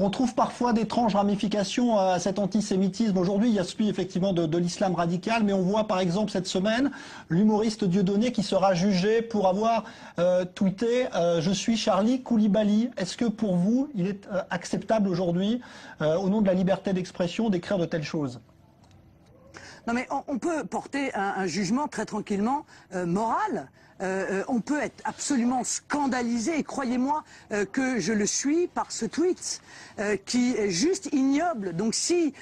On trouve parfois d'étranges ramifications à cet antisémitisme. Aujourd'hui, il y a celui effectivement de l'islam radical, mais on voit par exemple cette semaine l'humoriste Dieudonné qui sera jugé pour avoir tweeté « Je suis Charlie Koulibaly ». Est-ce que pour vous, il est acceptable aujourd'hui, au nom de la liberté d'expression, d'écrire de telles choses ? Non mais on peut porter un jugement très tranquillement moral. On peut être absolument scandalisé, et croyez-moi que je le suis par ce tweet qui est juste ignoble. Donc si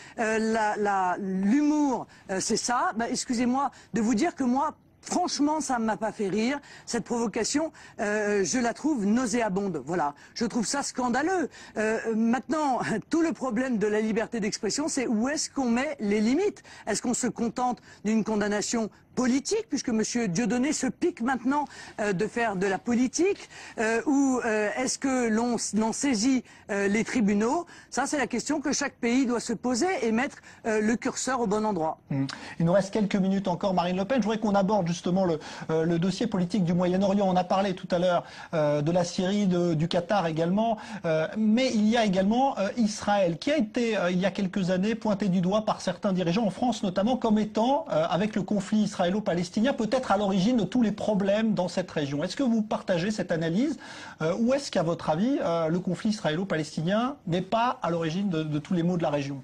l'humour c'est ça, bah, excusez-moi de vous dire que moi, franchement, ça ne m'a pas fait rire. Cette provocation, je la trouve nauséabonde. Voilà, je trouve ça scandaleux. Maintenant, tout le problème de la liberté d'expression, c'est où est-ce qu'on met les limites? Est-ce qu'on se contente d'une condamnation politique, puisque M. Dieudonné se pique maintenant de faire de la politique, ou est-ce que l'on en saisit les tribunaux? Ça, c'est la question que chaque pays doit se poser et mettre le curseur au bon endroit. Il nous reste quelques minutes encore, Marine Le Pen. Je voudrais qu'on aborde justement le dossier politique du Moyen-Orient. On a parlé tout à l'heure de la Syrie, du Qatar également, mais il y a également Israël, qui a été, il y a quelques années, pointé du doigt par certains dirigeants en France, notamment comme étant, avec le conflit israélo-palestinien, peut-être à l'origine de tous les problèmes dans cette région. Est-ce que vous partagez cette analyse, ou est-ce qu'à votre avis, le conflit israélo-palestinien n'est pas à l'origine de tous les maux de la région ?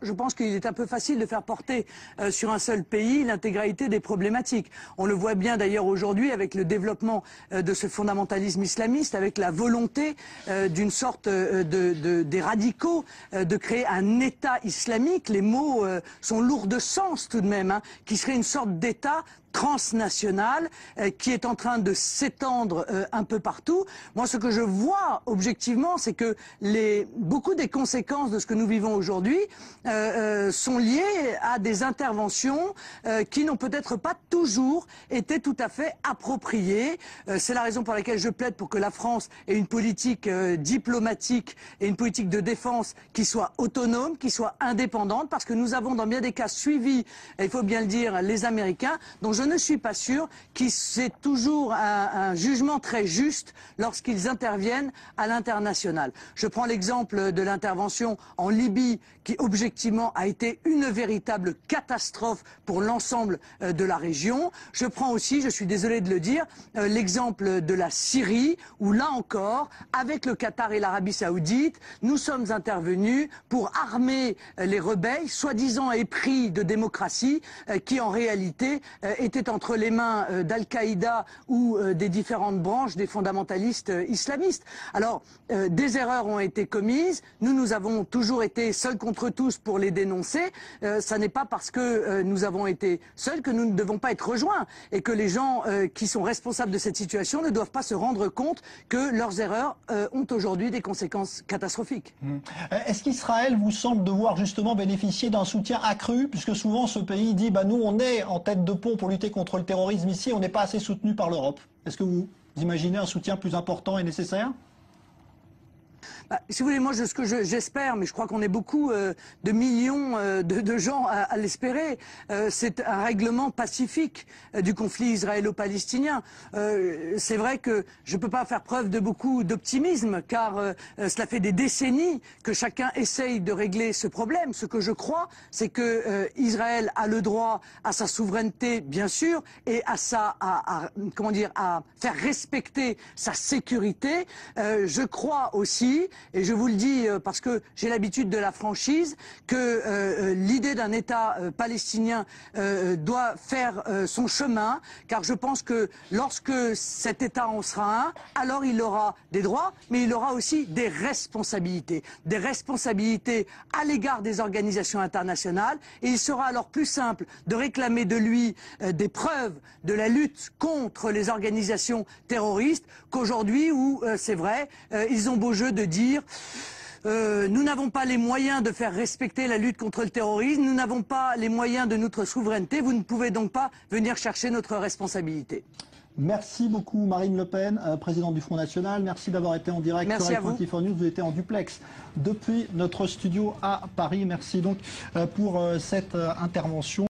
Je pense qu'il est un peu facile de faire porter sur un seul pays l'intégralité des problématiques. On le voit bien d'ailleurs aujourd'hui avec le développement de ce fondamentalisme islamiste, avec la volonté d'une sorte des radicaux de créer un État islamique. Les mots sont lourds de sens tout de même, hein, qui serait une sorte d'État transnational qui est en train de s'étendre un peu partout. Moi, ce que je vois objectivement, c'est que beaucoup des conséquences de ce que nous vivons aujourd'hui sont liées à des interventions qui n'ont peut-être pas toujours été tout à fait appropriées. C'est la raison pour laquelle je plaide pour que la France ait une politique diplomatique et une politique de défense qui soit autonome, qui soit indépendante, parce que nous avons dans bien des cas suivi, et il faut bien le dire, les Américains, dont je ne suis pas sûr que c'est toujours un jugement très juste lorsqu'ils interviennent à l'international. Je prends l'exemple de l'intervention en Libye qui objectivement a été une véritable catastrophe pour l'ensemble de la région. Je prends aussi, je suis désolé de le dire, l'exemple de la Syrie où là encore, avec le Qatar et l'Arabie Saoudite, nous sommes intervenus pour armer les rebelles, soi-disant épris de démocratie, qui en réalité étaient entre les mains d'Al-Qaïda ou des différentes branches des fondamentalistes islamistes. Alors, des erreurs ont été commises. Nous avons toujours été seuls contre tous pour les dénoncer. Ça n'est pas parce que nous avons été seuls que nous ne devons pas être rejoints et que les gens qui sont responsables de cette situation ne doivent pas se rendre compte que leurs erreurs ont aujourd'hui des conséquences catastrophiques. Est-ce qu'Israël vous semble devoir justement bénéficier d'un soutien accru, puisque souvent ce pays dit nous on est en tête de pont pour lutter contre le terrorisme ici, on n'est pas assez soutenu par l'Europe. Est-ce que vous imaginez un soutien plus important et nécessaire ? Si vous voulez, moi, ce que j'espère, mais je crois qu'on est beaucoup de millions de gens à l'espérer, c'est un règlement pacifique du conflit israélo-palestinien. C'est vrai que je ne peux pas faire preuve de beaucoup d'optimisme, car cela fait des décennies que chacun essaye de régler ce problème. Ce que je crois, c'est que Israël a le droit à sa souveraineté, bien sûr, et à à faire respecter sa sécurité. Je crois aussi, et je vous le dis parce que j'ai l'habitude de la franchise, que l'idée d'un État palestinien doit faire son chemin, car je pense que lorsque cet État en sera un, alors il aura des droits, mais il aura aussi des responsabilités à l'égard des organisations internationales, et il sera alors plus simple de réclamer de lui des preuves de la lutte contre les organisations terroristes qu'aujourd'hui où, c'est vrai, ils ont beau jeu de dire nous n'avons pas les moyens de faire respecter la lutte contre le terrorisme, nous n'avons pas les moyens de notre souveraineté, vous ne pouvez donc pas venir chercher notre responsabilité. Merci beaucoup Marine Le Pen, présidente du Front National. Merci d'avoir été en direct sur i24 News. Vous étiez en duplex depuis notre studio à Paris. Merci donc pour cette intervention.